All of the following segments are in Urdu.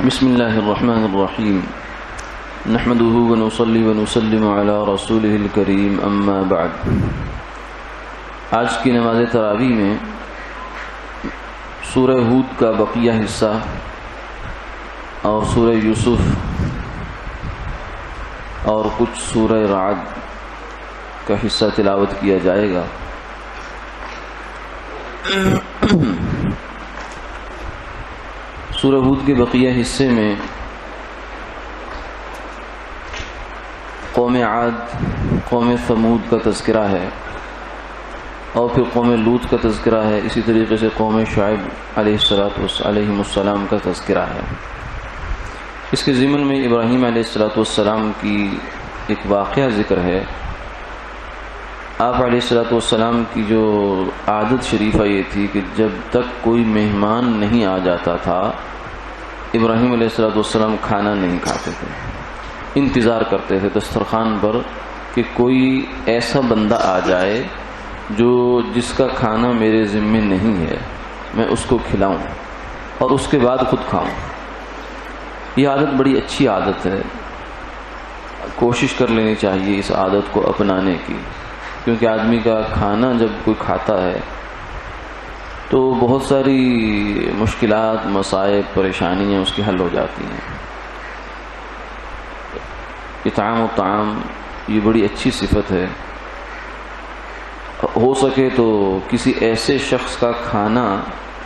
بسم اللہ الرحمن الرحیم نحمده ونصلی ونسلم علی رسوله الکریم اما بعد۔ آج کی نماز تراویح میں سورہ ہود کا بقیہ حصہ اور سورہ یوسف اور کچھ سورہ رعد کا حصہ تلاوت کیا جائے گا۔ سورہ ہود کے بقیہ حصے میں قوم عاد، قوم ثمود کا تذکرہ ہے اور پھر قوم لوط کا تذکرہ ہے، اسی طریقے سے قوم شعیب علیہم السلام کا تذکرہ ہے۔ اس کے ضمن میں ابراہیم علیہ السلام کی ایک واقعہ ذکر ہے۔ آپ علیہ السلام کی جو عادت شریفہ یہ تھی کہ جب تک کوئی مہمان نہیں آ جاتا تھا ابراہیم علیہ السلام کھانا نہیں کھاتے تھے، انتظار کرتے تھے دسترخوان پر کہ کوئی ایسا بندہ آ جائے جس کا کھانا میرے ذمے نہیں ہے، میں اس کو کھلاؤں اور اس کے بعد خود کھاؤں۔ یہ عادت بڑی اچھی عادت ہے، کوشش کر لینی چاہیے اس عادت کو اپنانے کی، کیونکہ آدمی کا کھانا جب کوئی کھاتا ہے تو بہت ساری مشکلات، مصائب، پریشانیاں اس کی حل ہو جاتی ہیں۔ اطعام الطعام یہ بڑی اچھی صفت ہے۔ ہو سکے تو کسی ایسے شخص کا کھانا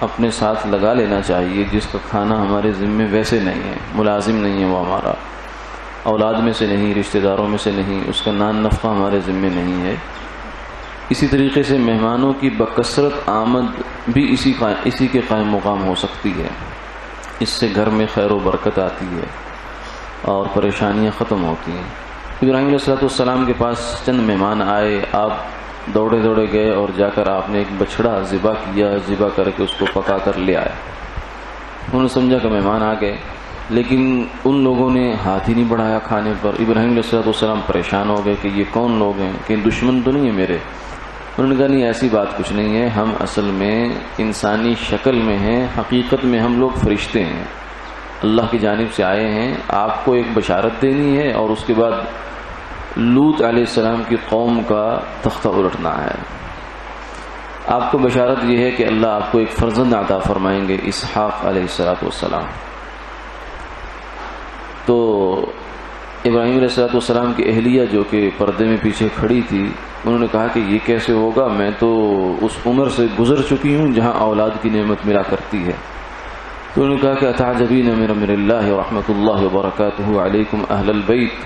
اپنے ساتھ لگا لینا چاہیے جس کا کھانا ہمارے ذمے ویسے نہیں ہے، ملازم نہیں ہے، وہ ہمارا اولاد میں سے نہیں، رشتہ داروں میں سے نہیں، اس کا نان نفقہ ہمارے ذمے نہیں ہے۔ اسی طریقے سے مہمانوں کی بکثرت آمد بھی اسی کے قائم مقام ہو سکتی ہے۔ اس سے گھر میں خیر و برکت آتی ہے اور پریشانیاں ختم ہوتی ہیں۔ ابراہیم علیہ السلام کے پاس چند مہمان آئے، آپ دوڑے گئے اور جا کر آپ نے ایک بچھڑا ذبح کیا، ذبح کر کے اس کو پکا کر لے آئے۔ انہوں نے سمجھا کہ مہمان آ گئے، لیکن ان لوگوں نے ہاتھ ہی نہیں بڑھایا کھانے پر۔ ابراہیم علیہ السلام پریشان ہو گئے کہ یہ کون لوگ ہیں، کہ دشمن تو نہیں ہے میرے؟ انہوں نے کہا نہیں، ایسی بات کچھ نہیں ہے، ہم اصل میں انسانی شکل میں ہیں، حقیقت میں ہم لوگ فرشتے ہیں، اللہ کی جانب سے آئے ہیں، آپ کو ایک بشارت دینی ہے اور اس کے بعد لوط علیہ السلام کی قوم کا تختہ الٹنا ہے۔ آپ کو بشارت یہ ہے کہ اللہ آپ کو ایک فرزند عطا فرمائیں گے، اسحاق علیہ السلام۔ تو ابراہیم علیہ السلام کی اہلیہ جو کہ پردے میں پیچھے کھڑی تھی، انہوں نے کہا کہ یہ کیسے ہوگا، میں تو اس عمر سے گزر چکی ہوں جہاں اولاد کی نعمت ملا کرتی ہے۔ تو انہوں نے کہا کہ اتعجبین من امر اللہ ورحمۃ اللہ وبرکاتہ علیکم اہل البیت،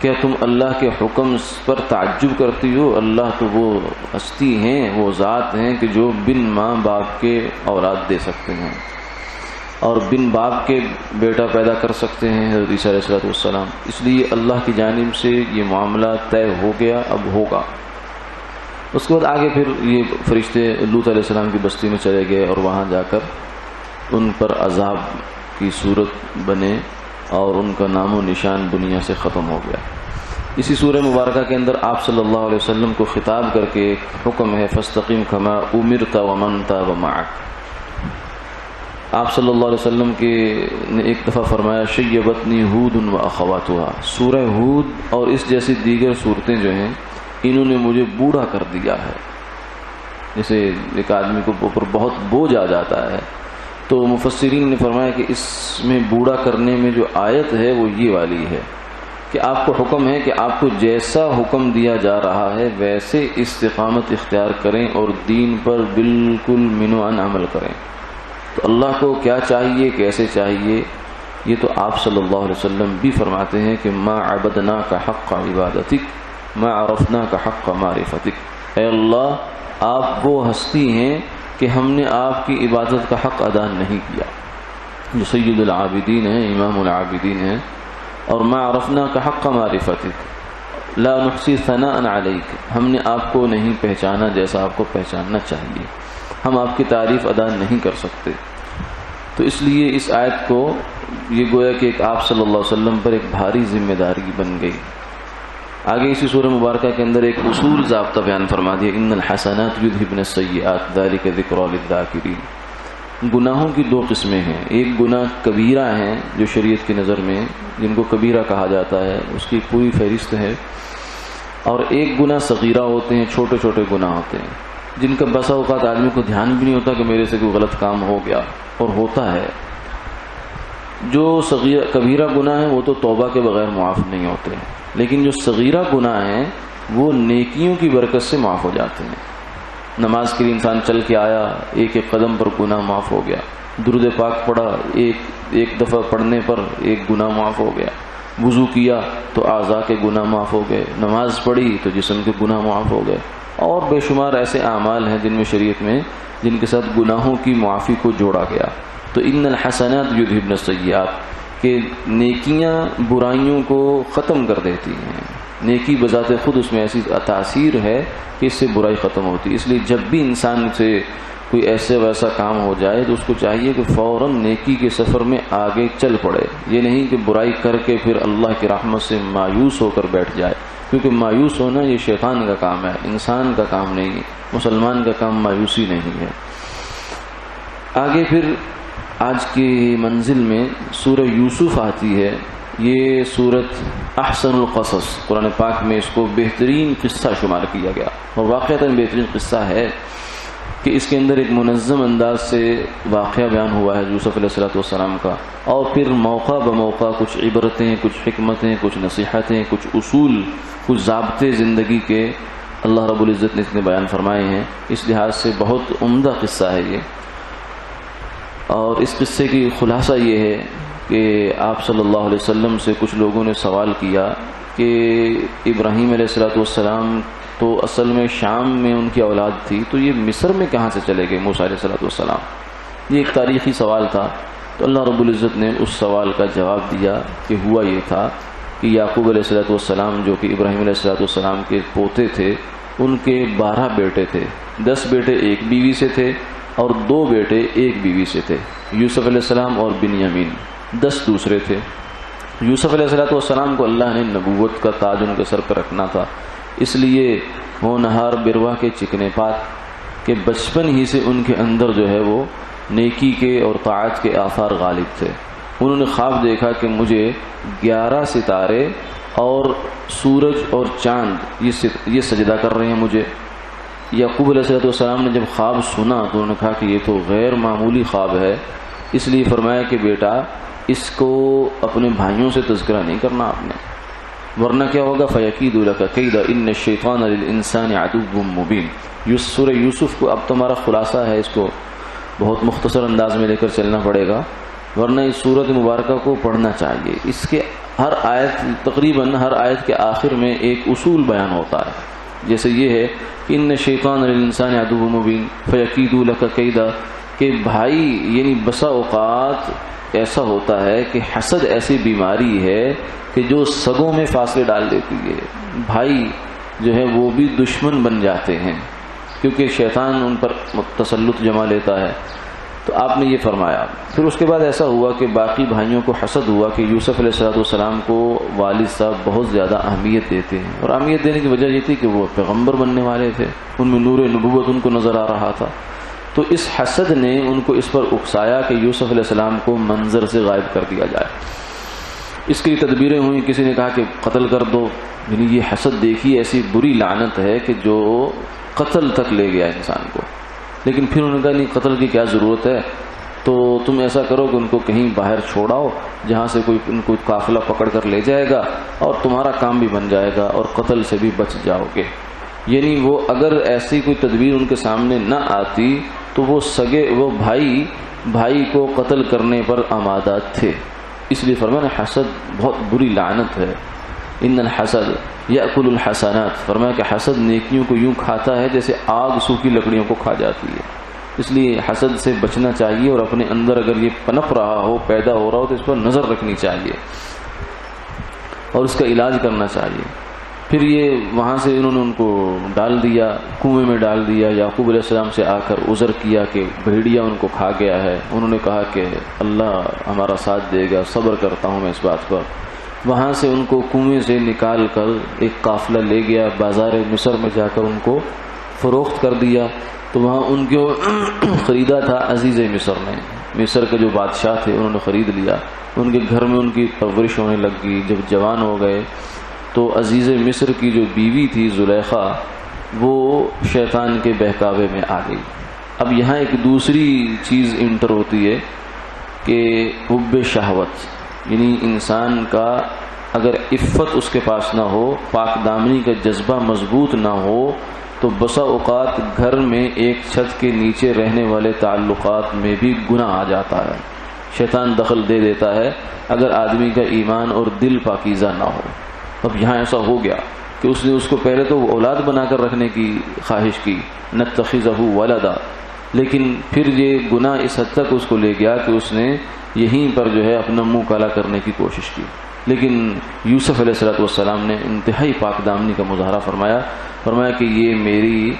کیا تم اللہ کے حکم پر تعجب کرتی ہو؟ اللہ تو وہ ہستی ہیں، وہ ذات ہیں کہ جو بن ماں باپ کے اولاد دے سکتے ہیں اور بن باپ کے بیٹا پیدا کر سکتے ہیں، حضرت عیسیٰ علیہ السلام۔ اس لیے اللہ کی جانب سے یہ معاملہ طے ہو گیا، اب ہوگا۔ اس کے بعد آگے پھر یہ فرشتے لوط علیہ السلام کی بستی میں چلے گئے اور وہاں جا کر ان پر عذاب کی صورت بنے اور ان کا نام و نشان دنیا سے ختم ہو گیا۔ اسی سورہ مبارکہ کے اندر آپ صلی اللہ علیہ وسلم کو خطاب کر کے ایک حکم ہے، فاستقم کما امرت ومن تاب معک۔ آپ صلی اللہ علیہ وسلم نے ایک دفعہ فرمایا شیبتنی ہود و اخواتها، سورہ ہود اور اس جیسی دیگر صورتیں جو ہیں انہوں نے مجھے بوڑھا کر دیا ہے۔ جیسے ایک آدمی کو اوپر بہت بوجھ آ جاتا ہے تو مفسرین نے فرمایا کہ اس میں بوڑھا کرنے میں جو آیت ہے وہ یہ والی ہے کہ آپ کو حکم ہے کہ آپ کو جیسا حکم دیا جا رہا ہے ویسے استقامت اختیار کریں اور دین پر بالکل منوعاً عمل کریں۔ تو اللہ کو کیا چاہیے، کیسے چاہیے، یہ تو آپ صلی اللہ علیہ وسلم بھی فرماتے ہیں کہ ما عبدناک حق عبادتک ما عرفناک حق معرفتک۔ اے اللہ، آپ وہ ہستی ہیں کہ ہم نے آپ کی عبادت کا حق ادا نہیں کیا، جو سید العابدین ہیں، امام العابدین ہیں، اور ما عرفناک حق معرفتک لا نحصی ثناء علیک، ہم نے آپ کو نہیں پہچانا جیسا آپ کو پہچاننا چاہیے، ہم آپ کی تعریف ادا نہیں کر سکتے۔ تو اس لیے اس آیت کو یہ گویا کہ آپ صلی اللہ علیہ وسلم پر ایک بھاری ذمہ داری بن گئی۔ آگے اسی سورہ مبارکہ کے اندر ایک اصول ضابطہ بیان فرما دیا، ان الحسنات یذھبن السیئات ذلک ذکری للذاکرین، گناہوں کی دو قسمیں ہیں، ایک گناہ کبیرہ ہیں جو شریعت کی نظر میں جن کو کبیرہ کہا جاتا ہے، اس کی پوری فہرست ہے، اور ایک گناہ صغیرہ ہوتے ہیں، چھوٹے چھوٹے گناہ ہوتے ہیں جن کا بسا اوقات آدمی کو دھیان بھی نہیں ہوتا کہ میرے سے کوئی غلط کام ہو گیا، اور ہوتا ہے۔ جو کبیرہ گناہ ہیں وہ تو توبہ کے بغیر معاف نہیں ہوتے، لیکن جو صغیرہ گناہ ہیں وہ نیکیوں کی برکت سے معاف ہو جاتے ہیں۔ نماز کے لیے انسان چل کے آیا، ایک ایک قدم پر گناہ معاف ہو گیا، درود پاک پڑھا، ایک دفعہ پڑھنے پر ایک گناہ معاف ہو گیا، وضو کیا تو اعضاء کے گناہ معاف ہو گئے، نماز پڑھی تو جسم کے گناہ معاف ہو گئے، اور بے شمار ایسے اعمال ہیں جن میں شریعت میں جن کے ساتھ گناہوں کی معافی کو جوڑا گیا۔ تو ان الحسنات یذھبن السیئات کہ نیکیاں برائیوں کو ختم کر دیتی ہیں، نیکی بذات خود اس میں ایسی تاثیر ہے کہ اس سے برائی ختم ہوتی ہے۔ اس لیے جب بھی انسان سے کوئی ایسے ویسا کام ہو جائے تو اس کو چاہیے کہ فوراً نیکی کے سفر میں آگے چل پڑے، یہ نہیں کہ برائی کر کے پھر اللہ کی رحمت سے مایوس ہو کر بیٹھ جائے، کیونکہ مایوس ہونا یہ شیطان کا کام ہے، انسان کا کام نہیں ہے، مسلمان کا کام مایوسی نہیں ہے۔ آگے پھر آج کی منزل میں سورہ یوسف آتی ہے۔ یہ سورت احسن القصص، قرآن پاک میں اس کو بہترین قصہ شمار کیا گیا، اور واقعتاً بہترین قصہ ہے کہ اس کے اندر ایک منظم انداز سے واقعہ بیان ہوا ہے یوسف علیہ السلام کا، اور پھر موقع بموقع کچھ عبرتیں، کچھ حکمتیں، کچھ نصیحتیں، کچھ اصول، کچھ ضابطے زندگی کے اللہ رب العزت نے اس میں بیان فرمائے ہیں۔ اس لحاظ سے بہت عمدہ قصہ ہے یہ، اور اس قصے کی خلاصہ یہ ہے کہ آپ صلی اللہ علیہ وسلم سے کچھ لوگوں نے سوال کیا کہ ابراہیم علیہ السلام تو اصل میں شام میں ان کی اولاد تھی، تو یہ مصر میں کہاں سے چلے گئے موسیٰ علیہ السلام؟ یہ ایک تاریخی سوال تھا۔ تو اللہ رب العزت نے اس سوال کا جواب دیا کہ ہوا یہ تھا کہ یعقوب علیہ السلام جو کہ ابراہیم علیہ السلام کے پوتے تھے، ان کے 12 بیٹے تھے، 10 بیٹے ایک بیوی سے تھے اور 2 بیٹے ایک بیوی سے تھے، یوسف علیہ السلام اور بنیامین، 10 دوسرے تھے۔ یوسف علیہ السلام کو اللہ نے نبوت کا تاج ان کے سر پر رکھنا تھا، اس لیے ہونہار بروا کے چکنے پات کہ بچپن ہی سے ان کے اندر جو ہے وہ نیکی کے اور طاعت کے آثار غالب تھے۔ انہوں نے خواب دیکھا کہ مجھے 11 ستارے اور سورج اور چاند یہ سجدہ کر رہے ہیں مجھے۔ یعقوب علیہ السلام نے جب خواب سنا تو انہوں نے کہا کہ یہ تو غیر معمولی خواب ہے، اس لیے فرمایا کہ بیٹا اس کو اپنے بھائیوں سے تذکرہ نہیں کرنا آپ نے، ورنہ کیا ہوگا فَيَكِيدُ لَكَ كَيْدًا إِنَّ الشَّيْطَانَ لِلْإِنسَانِ عَدُوٌّ مُّبِينٌ۔ سورہ یوسف کو اب تمہارا خلاصہ ہے، اس کو بہت مختصر انداز میں لے کر چلنا پڑے گا، ورنہ اس سورت مبارکہ کو پڑھنا چاہیے۔ اس کے ہر آیت، تقریباً ہر آیت کے آخر میں ایک اصول بیان ہوتا ہے، جیسے یہ ہے کہ ان الشیطان للانسان عدو مبین فیکید لک کیدا، کہ بھائی یعنی بسا اوقات ایسا ہوتا ہے کہ حسد ایسی بیماری ہے کہ جو سگوں میں فاصلے ڈال دیتی ہے، بھائی جو ہے وہ بھی دشمن بن جاتے ہیں کیونکہ شیطان ان پر تسلط جما لیتا ہے۔ تو آپ نے یہ فرمایا۔ پھر اس کے بعد ایسا ہوا کہ باقی بھائیوں کو حسد ہوا کہ یوسف علیہ السلام کو والد صاحب بہت زیادہ اہمیت دیتے ہیں، اور اہمیت دینے کی وجہ یہ تھی کہ وہ پیغمبر بننے والے تھے، ان میں نور نبوت ان کو نظر آ رہا تھا۔ تو اس حسد نے ان کو اس پر اکسایا کہ یوسف علیہ السلام کو منظر سے غائب کر دیا جائے۔ اس کی تدبیریں ہوئیں، کسی نے کہا کہ قتل کر دو، یعنی یہ حسد دیکھی ایسی بری لعنت ہے کہ جو قتل تک لے گیا انسان کو۔ لیکن پھر انہوں نے کہا نہیں، قتل کی کیا ضرورت ہے، تو تم ایسا کرو کہ ان کو کہیں باہر چھوڑاؤ جہاں سے کوئی ان کو قافلہ پکڑ کر لے جائے گا، اور تمہارا کام بھی بن جائے گا اور قتل سے بھی بچ جاؤ گے۔ یعنی وہ اگر ایسی کوئی تدبیر ان کے سامنے نہ آتی تو وہ سگے وہ بھائی کو قتل کرنے پر آمادہ تھے۔ اس لیے فرمایا حسد بہت بری لعنت ہے۔ ان الحسد یأکل الحسنات، فرمایا کہ حسد نیکیوں کو یوں کھاتا ہے جیسے آگ سوکھی لکڑیوں کو کھا جاتی ہے۔ اس لیے حسد سے بچنا چاہیے، اور اپنے اندر اگر یہ پنپ رہا ہو، پیدا ہو رہا ہو، تو اس پر نظر رکھنی چاہیے اور اس کا علاج کرنا چاہیے۔ پھر یہ وہاں سے انہوں نے ان کو ڈال دیا، کنویں میں ڈال دیا۔ یعقوب علیہ السلام سے آ کر عذر کیا کہ بھیڑیا ان کو کھا گیا ہے۔ انہوں نے کہا کہ اللہ ہمارا ساتھ دے گا، صبر کرتا ہوں میں اس بات پر۔ وہاں سے ان کو کنویں سے نکال کر ایک قافلہ لے گیا، بازار مصر میں جا کر ان کو فروخت کر دیا۔ تو وہاں ان کو خریدا تھا عزیز مصر نے، مصر کے جو بادشاہ تھے انہوں نے خرید لیا، ان کے گھر میں ان کی پرورش ہونے لگ گئی۔ جب جوان ہو گئے تو عزیز مصر کی جو بیوی تھی زلیخا وہ شیطان کے بہکاوے میں آ گئی۔ اب یہاں ایک دوسری چیز انٹر ہوتی ہے کہ حب شہوت، یعنی انسان کا اگر عفت اس کے پاس نہ ہو، پاک دامنی کا جذبہ مضبوط نہ ہو، تو بسا اوقات گھر میں ایک چھت کے نیچے رہنے والے تعلقات میں بھی گناہ آ جاتا ہے، شیطان دخل دے دیتا ہے اگر آدمی کا ایمان اور دل پاکیزہ نہ ہو۔ اب یہاں ایسا ہو گیا کہ اس نے اس کو پہلے تو اولاد بنا کر رکھنے کی خواہش کی، نتخذہ ولدا، لیکن پھر یہ گناہ اس حد تک اس کو لے گیا کہ اس نے یہیں پر جو ہے اپنا منہ کالا کرنے کی کوشش کی۔ لیکن یوسف علیہ السلام نے انتہائی پاک دامنی کا مظاہرہ فرمایا کہ یہ میری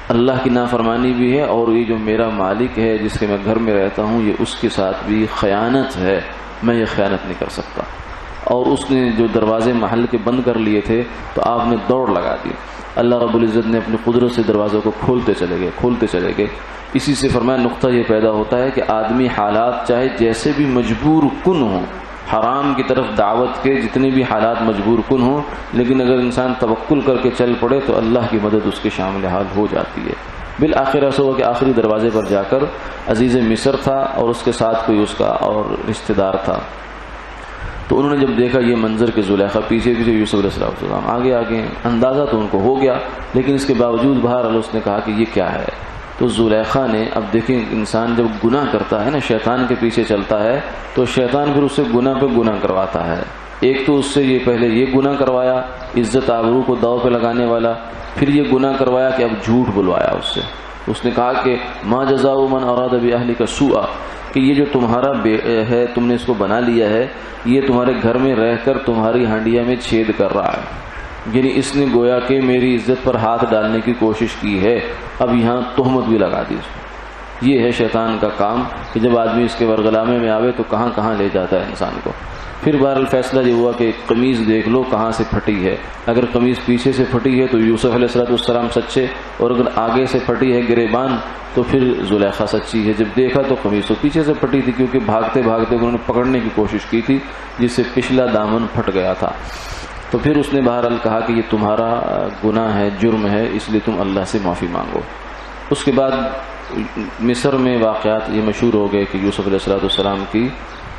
اللہ کی نافرمانی بھی ہے، اور یہ جو میرا مالک ہے جس کے میں گھر میں رہتا ہوں یہ اس کے ساتھ بھی خیانت ہے، میں یہ خیانت نہیں کر سکتا۔ اور اس نے جو دروازے محل کے بند کر لیے تھے تو آپ نے دوڑ لگا دی، اللہ رب العزت نے اپنی قدرت سے دروازوں کو کھولتے چلے گئے۔ اسی سے فرمایا نقطہ یہ پیدا ہوتا ہے کہ آدمی حالات چاہے جیسے بھی مجبور کن ہوں، حرام کی طرف دعوت کے جتنے بھی حالات مجبور کن ہوں، لیکن اگر انسان توکل کر کے چل پڑے تو اللہ کی مدد اس کے شامل حال ہو جاتی ہے۔ بالآخر ایسا ہوا کہ آخری دروازے پر جا کر عزیز مصر تھا اور اس کے ساتھ کوئی اس کا اور رشتہ دار تھا، تو انہوں نے جب دیکھا یہ منظر کہ زلیخا پیچھے یوسف علیہ السلام آگے اندازہ تو ان کو ہو گیا، لیکن اس کے باوجود بہرحال اس نے کہا کہ یہ کیا ہے۔ تو زلیخا نے، اب دیکھیں انسان جب گناہ کرتا ہے نا، شیطان کے پیچھے چلتا ہے تو شیطان پھر اس سے گناہ پہ گناہ کرواتا ہے۔ ایک تو اس سے یہ پہلے یہ گناہ کروایا عزت آبرو کو داؤ پہ لگانے والا، پھر یہ گناہ کروایا کہ اب جھوٹ بلوایا اس سے۔ اس نے کہا کہ ما جزاء من اراد باہلک سوءا، کہ یہ جو تمہارا ہے تم نے اس کو بنا لیا ہے، یہ تمہارے گھر میں رہ کر تمہاری ہانڈیا میں چھید کر رہا ہے، یعنی اس نے گویا کہ میری عزت پر ہاتھ ڈالنے کی کوشش کی ہے، اب یہاں تہمت بھی لگا دی اس کو۔ یہ ہے شیطان کا کام کہ جب آدمی اس کے ورغلامے میں آوے تو کہاں کہاں لے جاتا ہے انسان کو۔ پھر بہرحال فیصلہ یہ ہوا کہ قمیض دیکھ لو کہاں سے پھٹی ہے، اگر قمیض پیچھے سے پھٹی ہے تو یوسف علیہ السلام سچے، اور اگر آگے سے پھٹی ہے گریبان تو پھر زلیخا سچی ہے۔ جب دیکھا تو قمیض تو پیچھے سے پھٹی تھی، کیونکہ بھاگتے انہوں نے پکڑنے کی کوشش کی تھی جس سے پچھلا دامن پھٹ گیا تھا۔ تو پھر اس نے بہرحال کہا کہ یہ تمہارا گناہ ہے، جرم ہے، اس لیے تم اللہ سے معافی مانگو۔ اس کے بعد مصر میں واقعات یہ مشہور ہو گئے کہ یوسف علیہ السلام کی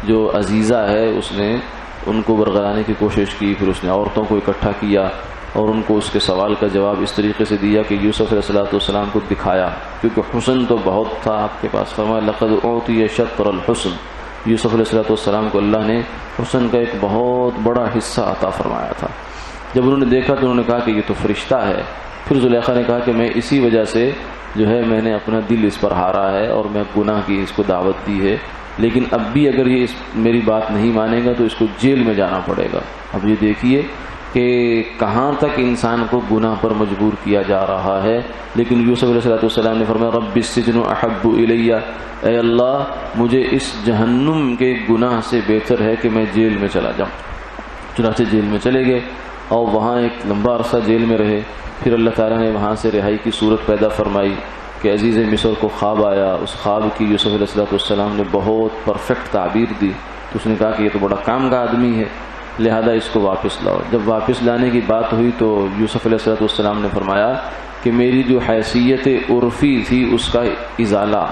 جو عزیزہ ہے اس نے ان کو برگلانے کی کوشش کی، پھر اس نے عورتوں کو اکٹھا کیا اور ان کو اس کے سوال کا جواب اس طریقے سے دیا کہ یوسف علیہ السلام کو دکھایا، کیونکہ حسن تو بہت تھا آپ کے پاس۔ فرمایا لقد اعطی شطر الحسن، یوسف علیہ السلام کو اللہ نے حسن کا ایک بہت بڑا حصہ عطا فرمایا تھا۔ جب انہوں نے دیکھا تو انہوں نے کہا کہ یہ تو فرشتہ ہے۔ پھر زلیخا نے کہا کہ میں اسی وجہ سے جو ہے میں نے اپنا دل اس پر ہارا ہے اور میں گناہ کی اس کو دعوت دی ہے، لیکن اب بھی اگر یہ میری بات نہیں مانے گا تو اس کو جیل میں جانا پڑے گا۔ اب یہ دیکھیے کہ کہاں تک انسان کو گناہ پر مجبور کیا جا رہا ہے، لیکن یوسف علیہ السلام نے فرمایا رب السجن احب الی، اے اللہ مجھے اس جہنم کے گناہ سے بہتر ہے کہ میں جیل میں چلا جاؤں۔ چنانچہ جیل میں چلے گئے اور وہاں ایک لمبا عرصہ جیل میں رہے۔ پھر اللہ تعالیٰ نے وہاں سے رہائی کی صورت پیدا فرمائی کہ عزیز مصر کو خواب آیا، اس خواب کی یوسف علیہ السلام نے بہت پرفیکٹ تعبیر دی، تو اس نے کہا کہ یہ تو بڑا کام کا آدمی ہے، لہذا اس کو واپس لاؤ۔ جب واپس لانے کی بات ہوئی تو یوسف علیہ السلام نے فرمایا کہ میری جو حیثیت عرفی تھی اس کا ازالہ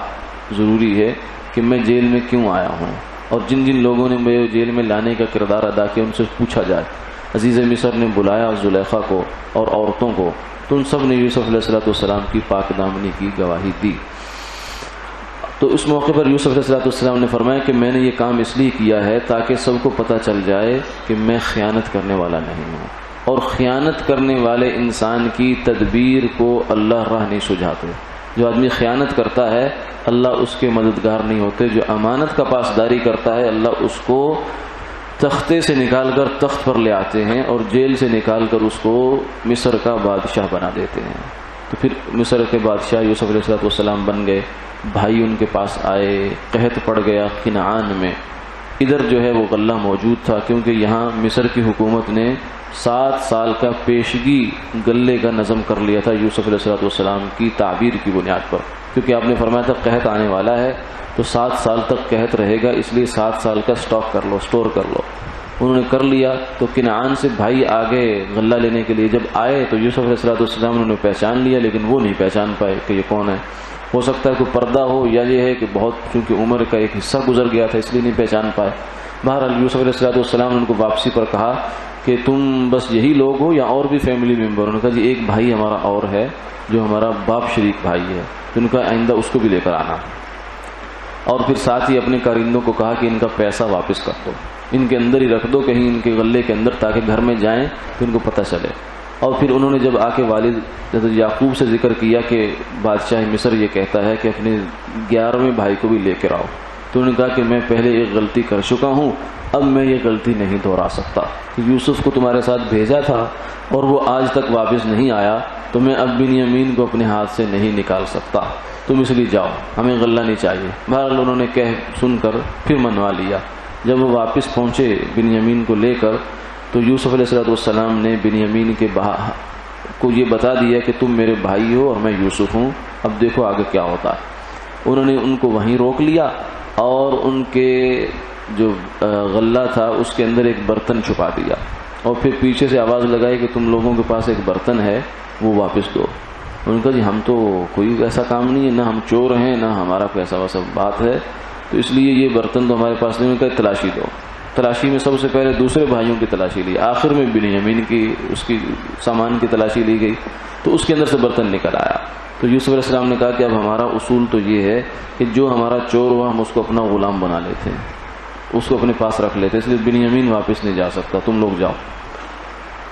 ضروری ہے کہ میں جیل میں کیوں آیا ہوں، اور جن جن لوگوں نے میرے جیل میں لانے کا کردار ادا کیا ان سے پوچھا جائے۔ عزیز مصر نے بلایا زلیخا کو اور عورتوں کو، تو ان سب نے یوسف علیہ السلام کی پاک دامنی کی گواہی دی۔ تو اس موقع پر یوسف علیہ السلام نے فرمایا کہ میں نے یہ کام اس لیے کیا ہے تاکہ سب کو پتہ چل جائے کہ میں خیانت کرنے والا نہیں ہوں، اور خیانت کرنے والے انسان کی تدبیر کو اللہ راہ نہیں سجھاتے۔ جو آدمی خیانت کرتا ہے اللہ اس کے مددگار نہیں ہوتے، جو امانت کا پاسداری کرتا ہے اللہ اس کو تختے سے نکال کر تخت پر لے آتے ہیں اور جیل سے نکال کر اس کو مصر کا بادشاہ بنا دیتے ہیں۔ تو پھر مصر کے بادشاہ یوسف علیہ السلام بن گئے، بھائی ان کے پاس آئے، قحط پڑ گیا کنعان میں، ادھر جو ہے وہ غلہ موجود تھا، کیونکہ یہاں مصر کی حکومت نے 7 سال کا پیشگی غلے کا نظم کر لیا تھا یوسف علیہ السلام کی تعبیر کی بنیاد پر، کیونکہ آپ نے فرمایا تھا قحط آنے والا ہے تو 7 سال تک قحط رہے گا، اس لیے 7 سال کا سٹاک کر لو، سٹور کر لو۔ انہوں نے کر لیا۔ تو کنعان سے بھائی آگے غلہ لینے کے لیے جب آئے تو یوسف علیہ السلام انہوں نے پہچان لیا، لیکن وہ نہیں پہچان پائے کہ یہ کون ہے۔ ہو سکتا ہے کوئی پردہ ہو، یا یہ ہے کہ بہت چونکہ عمر کا ایک حصہ گزر گیا تھا اس لیے نہیں پہچان پائے۔ بہرحال یوسف علیہ السلام نے ان کو واپسی پر کہا کہ تم بس یہی لوگ ہو یا اور بھی فیملی ممبر؟ انہوں نے کہا جی ایک بھائی ہمارا اور ہے جو ہمارا باپ شریک بھائی ہے، تو ان کا آئندہ اس کو بھی لے کر آنا۔ اور پھر ساتھ ہی اپنے کارندوں کو کہا کہ ان کا پیسہ واپس کر دو، ان کے اندر ہی رکھ دو کہیں ان کے غلے کے اندر، تاکہ گھر میں جائیں تو ان کو پتہ چلے۔ اور پھر انہوں نے جب آ کے والد حضرت یعقوب سے ذکر کیا کہ بادشاہ مصر یہ کہتا ہے کہ اپنے 11ویں بھائی کو بھی لے کر آؤ، تو انہوں نے کہا کہ میں پہلے ایک غلطی کر چکا ہوں، اب میں یہ غلطی نہیں دہرا سکتا۔ کہ یوسف کو تمہارے ساتھ بھیجا تھا اور وہ آج تک واپس نہیں آیا، تو میں اب بنیامین کو اپنے ہاتھ سے نہیں نکال سکتا، تم اس لیے جاؤ، ہمیں غلہ نہیں چاہیے۔ بہرحال انہوں نے کہہ سن کر پھر منوا لیا۔ جب وہ واپس پہنچے بنیامین کو لے کر، تو یوسف علیہ السلام نے بنیامین کے کو یہ بتا دیا کہ تم میرے بھائی ہو اور میں یوسف ہوں، اب دیکھو آگے کیا ہوتا ہے۔ انہوں نے ان کو وہیں روک لیا اور ان کے جو غلہ تھا اس کے اندر ایک برتن چھپا دیا، اور پھر پیچھے سے آواز لگائی کہ تم لوگوں کے پاس ایک برتن ہے وہ واپس دو۔ انہوں نے کہا جی ہم تو کوئی ایسا کام نہیں ہے، نہ ہم چور ہیں نہ ہمارا کوئی ایسا ویسا بات ہے، تو اس لیے یہ برتن تو ہمارے پاس نہیں۔ کہا تلاشی دو۔ تلاشی میں سب سے پہلے دوسرے بھائیوں کی تلاشی لی، آخر میں بنیامین کی اس کی سامان کی تلاشی لی گئی، تو اس کے اندر سے برتن نکل آیا۔ تو یوسف علیہ السلام نے کہا کہ اب ہمارا اصول تو یہ ہے کہ جو ہمارا چور ہوا ہم اس کو اپنا غلام بنا لیتے ہیں، اس کو اپنے پاس رکھ لیتے، اس لیے بنیامین واپس نہیں جا سکتا، تم لوگ جاؤ۔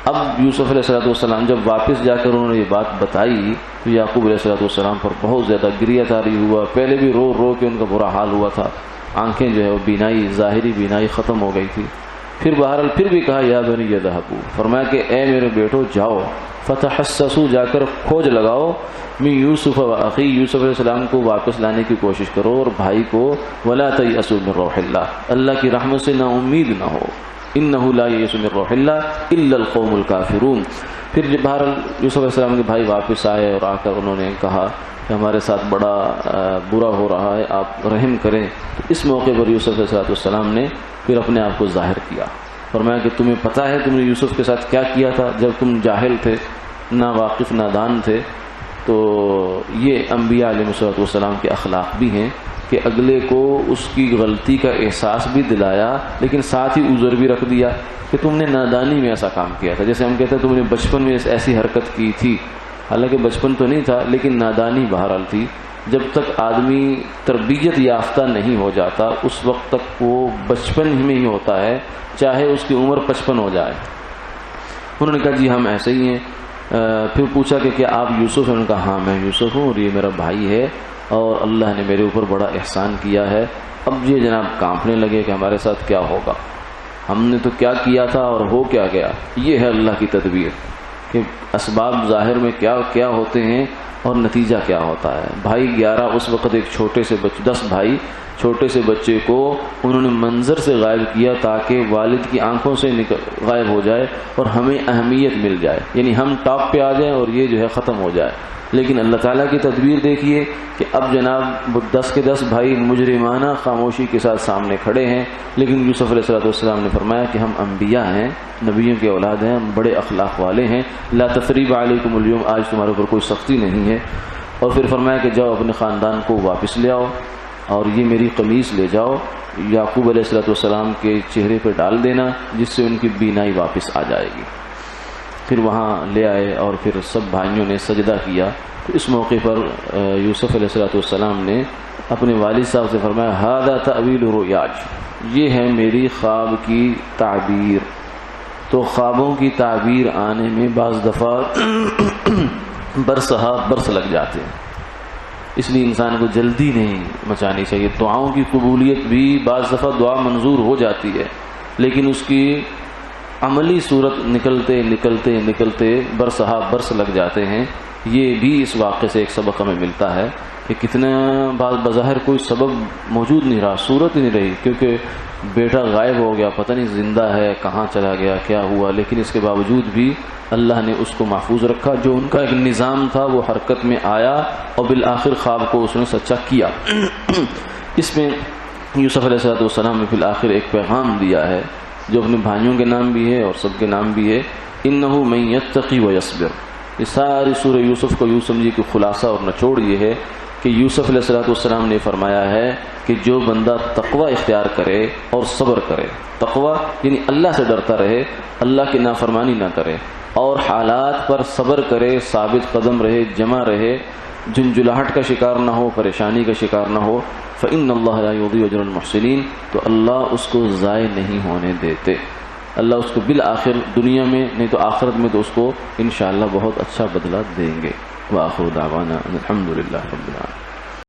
اب یوسف علیہ السلام جب واپس جا کر انہوں نے یہ بات بتائی تو یعقوب علیہ السلام پر بہت زیادہ گریہ طاری ہوا۔ پہلے بھی رو رو کے ان کا برا حال ہوا تھا، آنکھیں جو ہے وہ بینائی، ظاہری بینائی ختم ہو گئی تھی۔ پھر بہرحال پھر بھی کہا یا بنی یذهبوا، فرمایا کہ اے میرے بیٹو جاؤ، فتحسسوا، جا کر کھوج لگاؤ، من یوسف و اخی، یوسف علیہ السلام کو واپس لانے کی کوشش کرو اور بھائی کو، ولا تیأسوا من روح اللہ، اللہ کی رحمت سے نا امید نہ ہو، انہ لا یئس من روح اللہ الا القوم الکافرون۔ پھر جب بہرحال یوسف علیہ السلام کے بھائی واپس آئے اور آ کر انہوں نے کہا کہ ہمارے ساتھ بڑا برا ہو رہا ہے، آپ رحم کریں، تو اس موقع پر یوسف علیہ السلام نے پھر اپنے آپ کو ظاہر کیا، فرمایا کہ تمہیں پتہ ہے تم نے یوسف کے ساتھ کیا کیا تھا جب تم جاہل تھے، نہ واقف نادان تھے۔ تو یہ انبیاء علیہ السلام کے اخلاق بھی ہیں کہ اگلے کو اس کی غلطی کا احساس بھی دلایا، لیکن ساتھ ہی عذر بھی رکھ دیا کہ تم نے نادانی میں ایسا کام کیا تھا۔ جیسے ہم کہتے ہیں تم نے بچپن میں ایسی حرکت کی تھی، حالانکہ بچپن تو نہیں تھا لیکن نادانی بہرحال تھی۔ جب تک آدمی تربیت یافتہ نہیں ہو جاتا اس وقت تک وہ بچپن میں ہی ہوتا ہے، چاہے اس کی عمر 55 ہو جائے۔ انہوں نے کہا جی ہم ایسے ہی ہیں۔ پھر پوچھا کہ کیا آپ یوسف ہیں؟ انہوں نے کہا ہاں میں یوسف ہوں اور یہ میرا بھائی ہے اور اللہ نے میرے اوپر بڑا احسان کیا ہے۔ اب یہ جناب کانپنے لگے کہ ہمارے ساتھ کیا ہوگا، ہم نے تو کیا کیا تھا اور ہو کیا گیا۔ یہ ہے اللہ کی تدبیر کہ اسباب ظاہر میں کیا کیا ہوتے ہیں اور نتیجہ کیا ہوتا ہے۔ بھائی 11 اس وقت ایک چھوٹے سے 10 بھائی چھوٹے سے بچے کو انہوں نے منظر سے غائب کیا تاکہ والد کی آنکھوں سے غائب ہو جائے اور ہمیں اہمیت مل جائے، یعنی ہم ٹاپ پہ آ جائیں اور یہ جو ہے ختم ہو جائے۔ لیکن اللہ تعالیٰ کی تدبیر دیکھیے کہ اب جناب 10 کے 10 بھائی مجرمانہ خاموشی کے ساتھ سامنے کھڑے ہیں، لیکن یوسف علیہ السلام نے فرمایا کہ ہم انبیاء ہیں، نبیوں کے اولاد ہیں، ہم بڑے اخلاق والے ہیں، لا تثریب علیکم اليوم، آج تمہارے اوپر کوئی سختی نہیں ہے۔ اور پھر فرمایا کہ جاؤ اپنے خاندان کو واپس لے آؤ اور یہ میری قمیص لے جاؤ، یعقوب علیہ السلام کے چہرے پہ ڈال دینا جس سے ان کی بینائی واپس آ جائے گی۔ پھر وہاں لے آئے اور پھر سب بھائیوں نے سجدہ کیا۔ تو اس موقع پر یوسف علیہ السلام نے اپنے والد صاحب سے فرمایا ھذا تأویل رؤیاج، یہ ہے میری خواب کی تعبیر۔ تو خوابوں کی تعبیر آنے میں بعض دفعہ برس لگ جاتے ہیں، اس لیے انسان کو جلدی نہیں مچانی چاہیے۔ دعاؤں کی قبولیت بھی بعض دفعہ دعا منظور ہو جاتی ہے لیکن اس کی عملی صورت نکلتے نکلتے برس لگ جاتے ہیں۔ یہ بھی اس واقعے سے ایک سبق ہمیں ملتا ہے کہ کتنا بظاہر کوئی سبب موجود نہیں رہا، صورت ہی نہیں رہی، کیونکہ بیٹا غائب ہو گیا، پتہ نہیں زندہ ہے کہاں چلا گیا کیا ہوا، لیکن اس کے باوجود بھی اللہ نے اس کو محفوظ رکھا. جو ان کا ایک نظام تھا وہ حرکت میں آیا اور بالآخر خواب کو اس نے سچا کیا. اس میں یوسف علیہ السلام نے بالآخر ایک پیغام دیا ہے جو اپنے بھائیوں کے نام بھی ہے اور سب کے نام بھی ہے. انہ من یتقی ویصبر. یہ ساری سورہ یوسف کو یوں سمجھیے کہ خلاصہ اور نچوڑ یہ ہے کہ یوسف علیہ السلام نے فرمایا ہے کہ جو بندہ تقوی اختیار کرے اور صبر کرے، تقوی یعنی اللہ سے ڈرتا رہے، اللہ کی نافرمانی نہ کرے اور حالات پر صبر کرے، ثابت قدم رہے، جمع رہے، جھنجھلاہٹ کا شکار نہ ہو، پریشانی کا شکار نہ ہو، فإن اللہ لا یضیع اجر المحسنین، تو اللہ اس کو ضائع نہیں ہونے دیتے. اللہ اس کو بالآخر دنیا میں نہیں تو آخرت میں تو اس کو انشاءاللہ بہت اچھا بدلہ دیں گے. وآخر دعوانا الحمد للہ رب العالمین.